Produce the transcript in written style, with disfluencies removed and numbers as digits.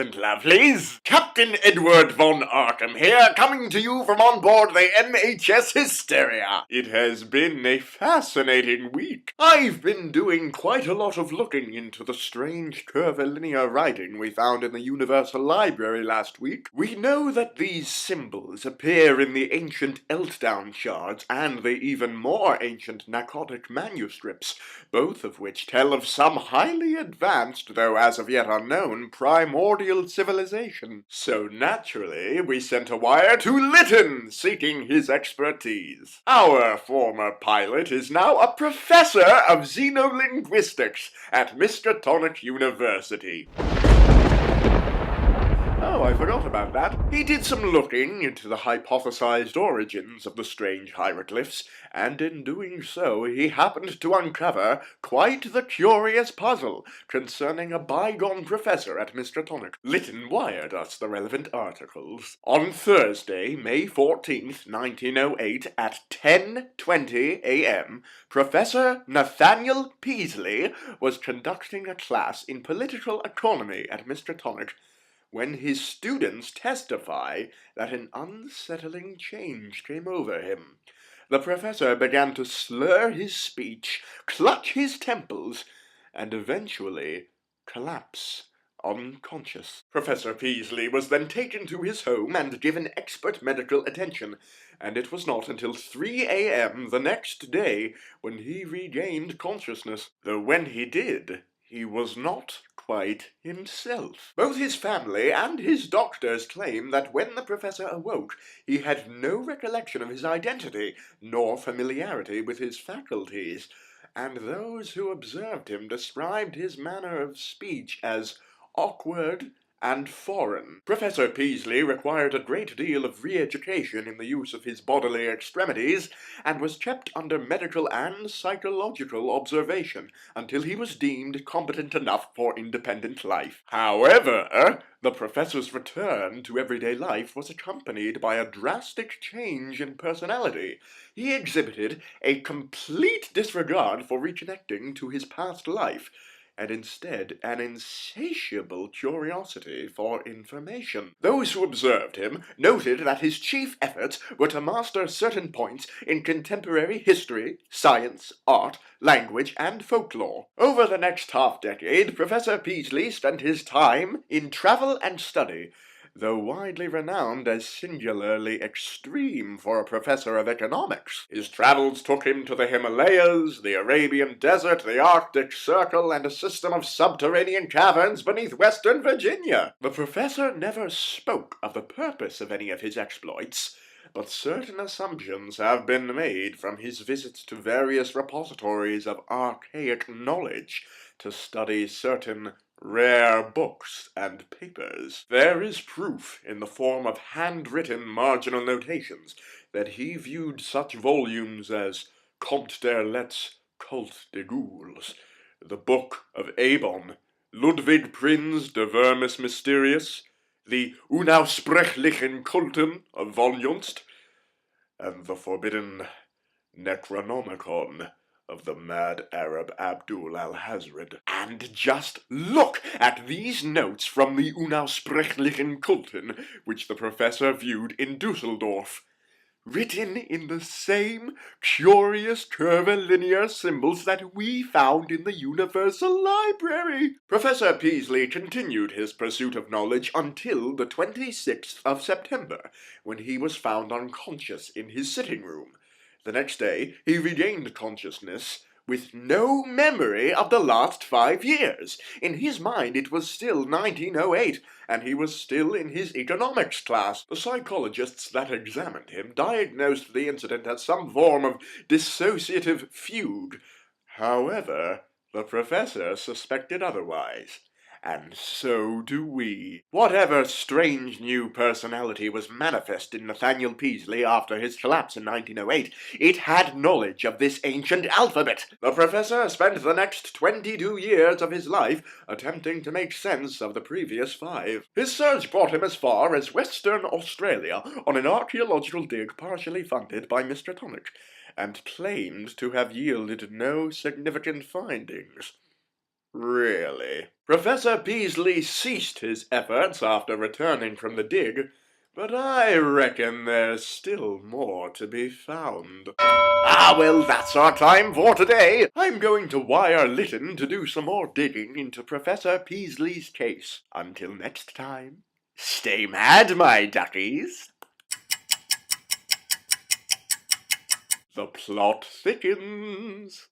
and lovelies. Captain Edward von Arkham here, coming to you from on board the MHS Hysteria. It has been a fascinating week. I've been doing quite a lot of looking into the strange curvilinear writing we found in the Universal Library last week. We know that these symbols appear in the ancient Eltdown shards and the even more ancient Narcotic manuscripts, both of which tell of some highly advanced, though as of yet unknown, primordial civilization. So naturally, we sent a wire to Lytton, seeking his expertise. Our former pilot is now a professor of xenolinguistics at Miskatonic University. Oh, I forgot about that. He did some looking into the hypothesized origins of the strange hieroglyphs, and in doing so he happened to uncover quite the curious puzzle concerning a bygone professor at Miskatonic. Lytton wired us the relevant articles. On Thursday, May 14th, 1908, at 10:20 a.m., Professor Nathaniel Peaslee was conducting a class in political economy at Miskatonic when his students testify that an unsettling change came over him. The professor began to slur his speech, clutch his temples, and eventually collapse unconscious. Professor Peaslee was then taken to his home and given expert medical attention, and it was not until 3 a.m. the next day when he regained consciousness. Though when he did, he was not quite himself. Both his family and his doctors claim that when the professor awoke, he had no recollection of his identity, nor familiarity with his faculties, and those who observed him described his manner of speech as awkward and foreign. Professor Peaslee required a great deal of re-education in the use of his bodily extremities, and was kept under medical and psychological observation until he was deemed competent enough for independent life. However, the professor's return to everyday life was accompanied by a drastic change in personality. He exhibited a complete disregard for reconnecting to his past life, and instead an insatiable curiosity for information. Those who observed him noted that his chief efforts were to master certain points in contemporary history, science, art, language, and folklore. Over the next half-decade, Professor Peaslee spent his time in travel and study, though widely renowned as singularly extreme for a professor of economics. His travels took him to the Himalayas, the Arabian Desert, the Arctic Circle, and a system of subterranean caverns beneath western Virginia. The professor never spoke of the purpose of any of his exploits, but certain assumptions have been made from his visits to various repositories of archaic knowledge to study certain rare books and papers. There is proof in the form of handwritten marginal notations that he viewed such volumes as Comte d'Erlet's Cult de Ghouls, the Book of Abon, Ludwig Prinz de Vermis Mysterius, the Unaussprechlichen Kulten of von Junst, and the forbidden Necronomicon of the mad Arab Abdul al-Hazred. And just look at these notes from the Unaussprechlichen Kulten, which the professor viewed in Dusseldorf, written in the same curious curvilinear symbols that we found in the Universal Library. Professor Peaslee continued his pursuit of knowledge until the 26th of September, when he was found unconscious in his sitting room. The next day, he regained consciousness with no memory of the last 5 years. In his mind, it was still 1908, and he was still in his economics class. The psychologists that examined him diagnosed the incident as some form of dissociative fugue. However, the professor suspected otherwise. And so do we. Whatever strange new personality was manifest in Nathaniel Peaslee after his collapse in 1908, it had knowledge of this ancient alphabet. The professor spent the next 22 years of his life attempting to make sense of the previous 5. His search brought him as far as Western Australia on an archaeological dig partially funded by Mr. Tonic, and claimed to have yielded no significant findings. Really? Professor Peaslee ceased his efforts after returning from the dig, but I reckon there's still more to be found. Ah, well, that's our time for today. I'm going to wire Lytton to do some more digging into Professor Peaslee's case. Until next time, stay mad, my duckies. The plot thickens.